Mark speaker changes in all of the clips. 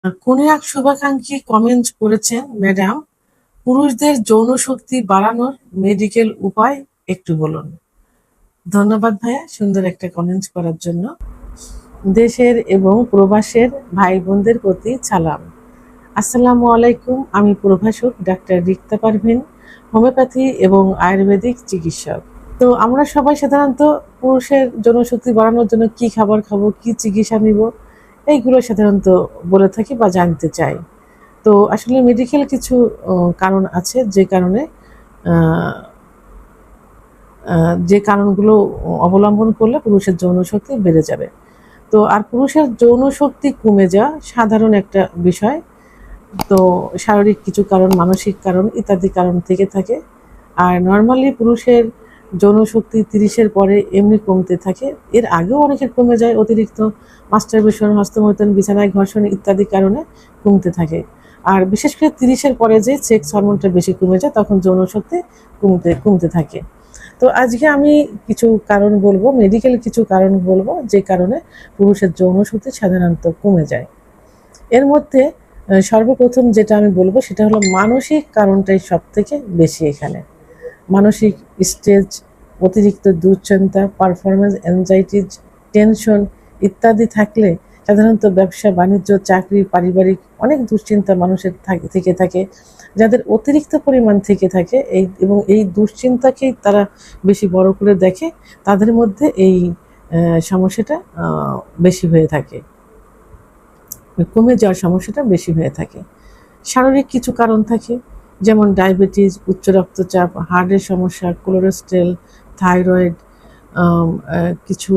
Speaker 1: কোনো এক শুভাকাঙ্ক্ষী কমেন্ট করেছেন, ম্যাডাম, পুরুষদের যৌন শক্তি বাড়ানোর মেডিকেল উপায় একটু বলুন। ধন্যবাদ ভাইয়া, সুন্দর একটা কমেন্ট করার জন্য। দেশের এবং প্রবাসের ভাই বোনদের প্রতি সালাম। আসসালামু আলাইকুম। আমি প্রভাষক ডাক্তার রিক্তা পারভিন, হোমিওপ্যাথি এবং আয়ুর্বেদিক চিকিৎসক। তো আমরা সবাই সাধারণত পুরুষের যৌনশক্তি বাড়ানোর জন্য কি খাবার খাবো, কি চিকিৎসা নিব, এইগুলো সাধারণত বলে থাকি বা জানতে চাই। তো আসলে মেডিকেল কিছু কারণ আছে যে কারণগুলো অবলম্বন করলে পুরুষের যৌনশক্তি বেড়ে যাবে। তো আর পুরুষের যৌনশক্তি কমে যাওয়া সাধারণ একটা বিষয়। তো শারীরিক কিছু কারণ, মানসিক কারণ ইত্যাদি কারণ থেকে থাকে। আর নর্মালি পুরুষের যৌনশক্তি 30-এর পরে এমনি কমতে থাকে। এর আগেও অনেকের কমে যায় অতিরিক্ত মাস্টারবেশন, হস্তমৈথুন, বিছানায় ঘর্ষণ ইত্যাদি কারণে কমতে থাকে। আর বিশেষ করে 30-এর পরে যে সেক্স হরমোনটা বেশি কমে যায়, তখন যৌনশক্তি কমতে থাকে। তো আজকে আমি কিছু কারণ বলবো, মেডিকেল কিছু কারণ বলবো, যে কারণে পুরুষের যৌনশক্তি সাধারণত কমে যায়। এর মধ্যে সর্বপ্রথম যেটা আমি বলবো সেটা হলো মানসিক কারণটাই সব থেকে বেশি এখানে। মানসিক স্ট্রেস, অতিরিক্ত দুশ্চিন্তা, পারফরমেন্স অ্যাংজাইটি, টেনশন ইত্যাদি থাকলে সাধারণত ব্যবসা বাণিজ্য, চাকরি, পারিবারিক অনেক দুশ্চিন্তা মানুষের থেকে থাকে। যাদের অতিরিক্ত পরিমাণ থেকে থাকে এবং এই দুশ্চিন্তাকেই তারা বেশি বড় করে দেখে, তাদের মধ্যে এই সমস্যাটা বেশি হয়ে থাকে, কমে যাওয়ার সমস্যাটা বেশি হয়ে থাকে। শারীরিক কিছু কারণ থাকে, যেমন ডায়াবেটিস, উচ্চ রক্তচাপ, হার্টের সমস্যা, কোলেস্টেরল, থাইরয়েড কিছু,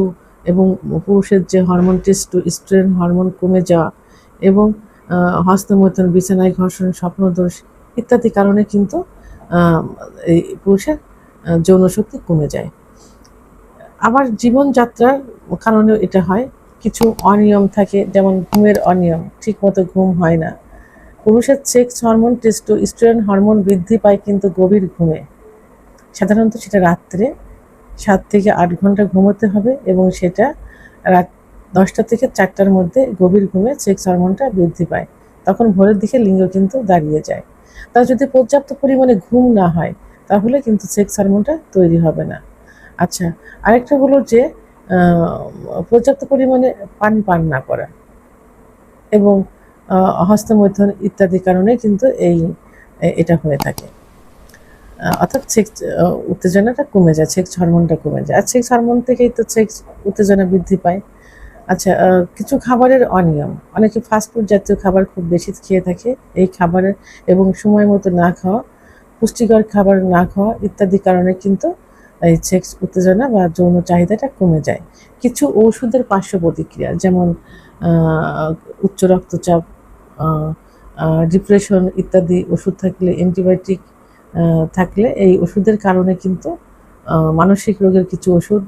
Speaker 1: এবং পুরুষের যে হরমোন টেস্টোস্টেরন হরমোন কমে যাওয়া, এবং হস্তমৈথুন, বিছানায় ঘর্ষণ, স্বপ্নদোষ ইত্যাদি কারণে কিন্তু এই পুরুষের যৌনশক্তি কমে যায়। আবার জীবনযাত্রার কারণেও এটা হয়। কিছু অনিয়ম থাকে, যেমন ঘুমের অনিয়ম, ঠিকমতো ঘুম হয় না। পুরুষের সেক্স হরমোন টেস্টোস্টেরন হরমোন বৃদ্ধি পায় কিন্তু গভীর ঘুমে। সাধারণত সেটা রাত্রে 7 থেকে 8 ঘন্টা ঘুমোতে হবে, এবং সেটা রাত 10টা থেকে 4টার মধ্যে গভীর ঘুমে সেক্স হরমোনটা বৃদ্ধি পায়। তখন ভোরের দিকে লিঙ্গ কিন্তু দাঁড়িয়ে যায়। তার যদি পর্যাপ্ত পরিমাণে ঘুম না হয়, তাহলে কিন্তু সেক্স হরমোনটা তৈরি হবে না। আচ্ছা, আরেকটা হলো যে পর্যাপ্ত পরিমাণে পানি পান না করা এবং হস্তমৈথুন ইত্যাদি কারণে কিন্তু এটা হয়ে থাকে। অর্থাৎ সেক্স উত্তেজনাটা কমে যায়, সেক্স হরমোনটা কমে যায়। আর সেক্স হরমোন থেকেই তো সেক্স উত্তেজনা বৃদ্ধি পায়। আচ্ছা, কিছু খাবারের অনিয়ম, অনেকে ফাস্টফুড জাতীয় খাবার খুব বেশি খেয়ে থাকে। এই খাবারের এবং সময় মতো না খাওয়া, পুষ্টিকর খাবার না খাওয়া ইত্যাদি কারণে কিন্তু এই সেক্স উত্তেজনা বা যৌন চাহিদাটা কমে যায়। কিছু ওষুধের পার্শ্ব প্রতিক্রিয়া, যেমন উচ্চ রক্তচাপ, ডিপ্রেশন ইত্যাদি ওষুধ থাকলে, অ্যান্টিবায়োটিক থাকলে, এই ওষুধের কারণে কিন্তু মানসিক রোগের কিছু ওষুধ,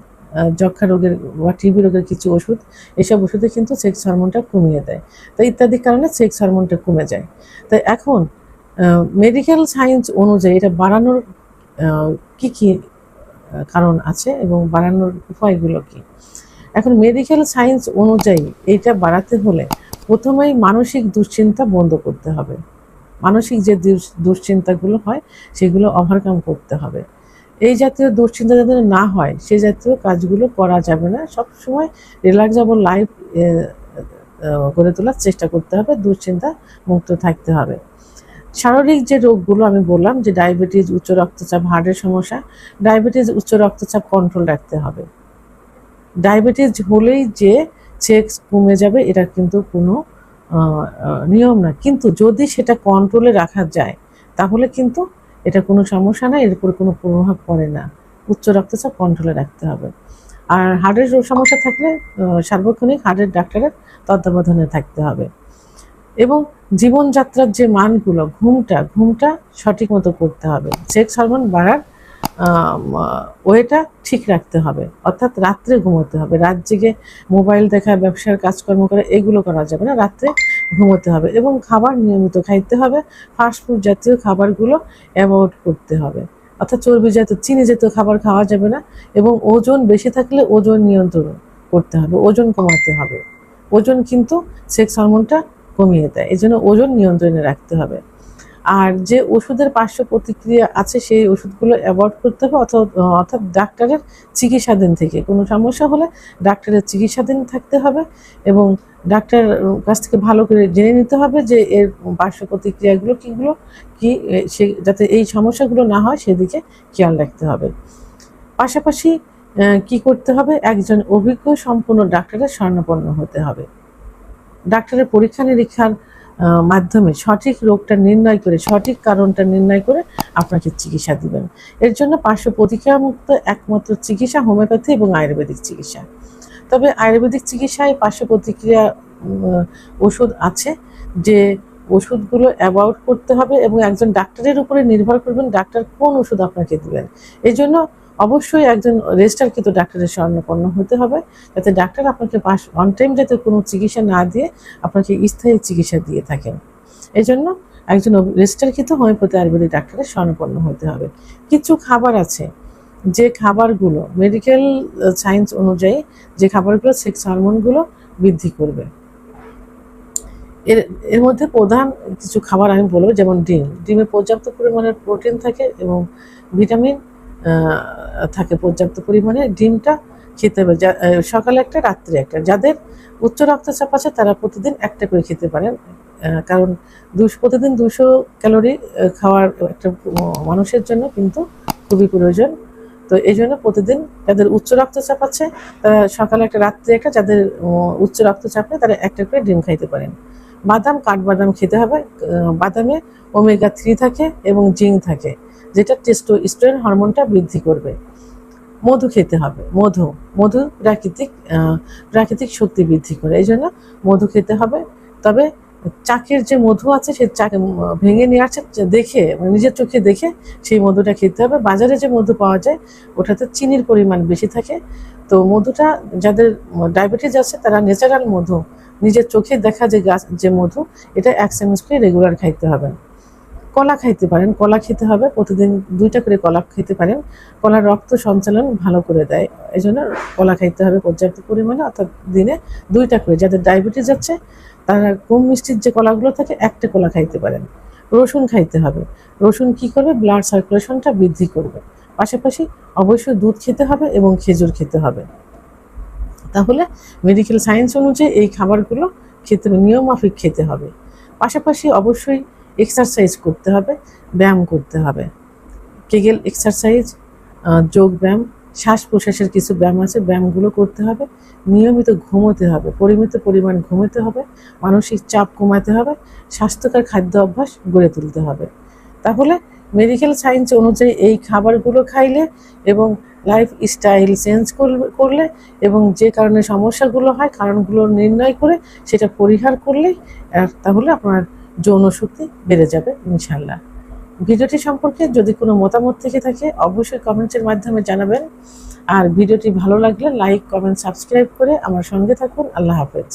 Speaker 1: যক্ষা রোগের বা টিবি রোগের কিছু ওষুধ, এসব ওষুধে কিন্তু সেক্স হরমোনটা কমিয়ে দেয়। তো ইত্যাদি কারণে সেক্স হরমোনটা কমে যায়। তাই এখন মেডিকেল সায়েন্স অনুযায়ী এটা বাড়ানোর কি কি কারণ আছে এবং বাড়ানোর উপায়গুলো কি। এখন মেডিকেল সায়েন্স অনুযায়ী এইটা বাড়াতে হলে প্রথমেই মানসিক দুশ্চিন্তা বন্ধ করতে হবে। মানসিক যে দুশ্চিন্তাগুলো হয় সেগুলো ওভারকাম করতে হবে। এই জাতীয় দুশ্চিন্তা যাতে না হয়, সে জাতীয় কাজগুলো করা যাবে না। সবসময় রিল্যাক্সেবল লাইফ গড়ে তোলার চেষ্টা করতে হবে, দুশ্চিন্তা মুক্ত থাকতে হবে। শারীরিক যে রোগগুলো আমি বললাম, যে ডায়াবেটিস, উচ্চ রক্তচাপ, হার্টের সমস্যা, ডায়াবেটিস, উচ্চ রক্তচাপ কন্ট্রোল রাখতে হবে। ডায়াবেটিস হলেই যে সেক্স কমে যাবে এটা কিন্তু কোনো নিয়ম না, কিন্তু যদি সেটা কন্ট্রোলে রাখা যায় তাহলে কিন্তু এটা কোনো সমস্যা না, এর উপর কোনো প্রভাব পড়ে না। উচ্চ রক্তচাপ কন্ট্রোলে রাখতে হবে। আর হার্টের সমস্যা থাকলে সার্বক্ষণিক হার্টের ডাক্তারের তত্ত্বাবধানে থাকতে হবে। এবং জীবনযাত্রার যে মানগুলো, ঘুমটা সঠিক মতো করতে হবে। সেক্স হরমোন বাড়ার ওয়েটা ঠিক রাখতে হবে, অর্থাৎ রাত্রে ঘুমোতে হবে। রাত জেগে মোবাইল দেখা, ব্যবসার কাজকর্ম করা, এগুলো করা যাবে না, রাত্রে ঘুমোতে হবে। এবং খাবার নিয়মিত খাইতে হবে, ফাস্টফুড জাতীয় খাবারগুলো অ্যাভয়েড করতে হবে, অর্থাৎ চর্বি জাতীয়, চিনি জাতীয় খাবার খাওয়া যাবে না। এবং ওজন বেশি থাকলে ওজন নিয়ন্ত্রণ করতে হবে, ওজন কমাতে হবে। ওজন কিন্তু সেক্স হরমোনটা কমিয়ে দেয়। এই জন্য ওজন নিয়ন্ত্রণে রাখতে হবে। আর যে ওষুধের পার্শ্ব প্রতিক্রিয়া আছে সেই ওষুধগুলো অ্যাভয়েড করতে হবে, অর্থাৎ ডাক্তারের চিকিৎসাধীন থেকে। কোনো সমস্যা হলে ডাক্তারের চিকিৎসাধীন থাকতে হবে এবং ডাক্তার কাছ থেকে ভালো করে জেনে নিতে হবে যে এর পার্শ্ব প্রতিক্রিয়াগুলো কি, সে যাতে এই সমস্যাগুলো না হয় সেদিকে খেয়াল রাখতে হবে। পাশাপাশি কি করতে হবে, একজন অভিজ্ঞ সম্পূর্ণ ডাক্তারের শরণাপন্ন হতে হবে। ডাক্তারের পরীক্ষা নিরীক্ষার মাধ্যমে সঠিক রোগটা নির্ণয় করে, সঠিক কারণটা নির্ণয় করে আপনাকে চিকিৎসা দিবেন। এর জন্য পার্শ্ব প্রতিক্রিয়ামুক্ত একমাত্র চিকিৎসা হোমিওপ্যাথি এবং আয়ুর্বেদিক চিকিৎসা। তবে আয়ুর্বেদিক চিকিৎসায় পার্শ্ব প্রতিক্রিয়া ওষুধ আছে, যে ওষুধগুলো অ্যাভয়েড করতে হবে এবং একজন ডাক্তারের উপরে নির্ভর করবেন ডাক্তার কোন ওষুধ আপনাকে দিবেন। এই জন্য অবশ্যই একজন রেজিস্টারকৃত ডাক্তারের শরণাপন্ন হতে হবে, যাতে ডাক্তার আপনাকে অন টাইম যাতে কোনো চিকিৎসা না দিয়ে আপনাকে স্থায়ী চিকিৎসা দিয়ে থাকেন। এই জন্য একজন রেজিস্টারকৃত হোমিওপ্যাথি আয়ুর্বেদিক ডাক্তারের শরণাপন্ন হতে হবে। কিছু খাবার আছে যে খাবারগুলো মেডিকেল সায়েন্স অনুযায়ী, যে খাবারগুলো সেক্স হরমোনগুলো বৃদ্ধি করবে। এর মধ্যে প্রধান কিছু খাবার আমি বলবো, যেমন ডিমে পর্যাপ্ত পরিমাণের প্রোটিন থাকে এবং ভিটামিন থাকে পর্যাপ্ত পরিমাণে। ডিমটা খেতে হবে সকালে একটা, রাত্রে একটা। যাদের উচ্চ রক্তচাপ আছে তারা প্রতিদিন একটা করে খেতে পারেন, কারণ প্রতিদিন 200 ক্যালোরি খাওয়ার একটা মানুষের জন্য কিন্তু খুবই প্রয়োজন। তো এই জন্য প্রতিদিন যাদের উচ্চ রক্তচাপ আছে তারা সকালে একটা, রাত্রে একটা। যাদের উচ্চ রক্তচাপ নেই তারা একটা করে ডিম খাইতে পারেন। বাদাম, কাঠবাদাম খেতে হবে। বাদামে ওমেগা 3 থাকে এবং জিঙ্ক থাকে, যেটা টেস্টোস্টেরন হরমোনটা বৃদ্ধি করবে। মধু খেতে হবে। মধু প্রাকৃতিক শক্তি বৃদ্ধি করে, এই জন্য মধু খেতে হবে। তবে চাকের যে মধু আছে সে চাকে ভেঙে নিয়ে আসছে দেখে, নিজের চোখে দেখে সেই মধুটা খেতে হবে। বাজারে যে মধু পাওয়া যায় ওটাতে চিনির পরিমাণ বেশি থাকে। তো মধুটা, যাদের ডায়াবেটিস আছে তারা ন্যাচারাল মধু, নিজের চোখে দেখা যে মধু, এটা 1 চামচ করে রেগুলার খাইতে হবে। কলা খাইতে পারেন, কলা খেতে হবে প্রতিদিন 2টা করে কলা খেতে পারেন। কলা রক্ত সঞ্চালন ভালো করে দেয়, এই জন্য কলা খাইতে হবে পর্যাপ্ত পরিমাণে, অর্থাৎ দিনে 2টা করে। যাদের ডায়াবেটিস আছে তারা কম মিষ্টির যে কলাগুলো থাকে একটা কলা খাইতে পারেন। রসুন খাইতে হবে। রসুন কি করবে, ব্লাড সার্কুলেশনটা বৃদ্ধি করবে। পাশাপাশি অবশ্যই দুধ খেতে হবে এবং খেজুর খেতে হবে। তাহলে মেডিকেল সায়েন্স অনুযায়ী এই খাবারগুলো খেতে হবে, নিয়মমাফিক খেতে হবে। পাশাপাশি অবশ্যই এক্সারসাইজ করতে হবে, ব্যায়াম করতে হবে। কেগেল এক্সারসাইজ, যোগ ব্যায়াম, শ্বাস প্রশ্বাসের কিছু ব্যায়াম আছে, ব্যায়ামগুলো করতে হবে। নিয়মিত ঘুমোতে হবে, পরিমিত পরিমাণ ঘুমোতে হবে। মানসিক চাপ কমাতে হবে। স্বাস্থ্যকর খাদ্য অভ্যাস গড়ে তুলতে হবে। তাহলে মেডিকেল সায়েন্স অনুযায়ী এই খাবারগুলো খাইলে এবং লাইফ স্টাইল চেঞ্জ করলে এবং যে কারণে সমস্যাগুলো হয় কারণগুলো নির্ণয় করে সেটা পরিহার করলেই তাহলে আপনার যৌন শক্তি বেড়ে যাবে ইনশাল্লাহ। ভিডিওটি সম্পর্কে যদি কোনো মতামত থেকে থাকে অবশ্যই কমেন্টের মাধ্যমে জানাবেন। আর ভিডিওটি ভালো লাগলে লাইক, কমেন্ট, সাবস্ক্রাইব করে আমার সঙ্গে থাকুন। আল্লাহ হাফেজ।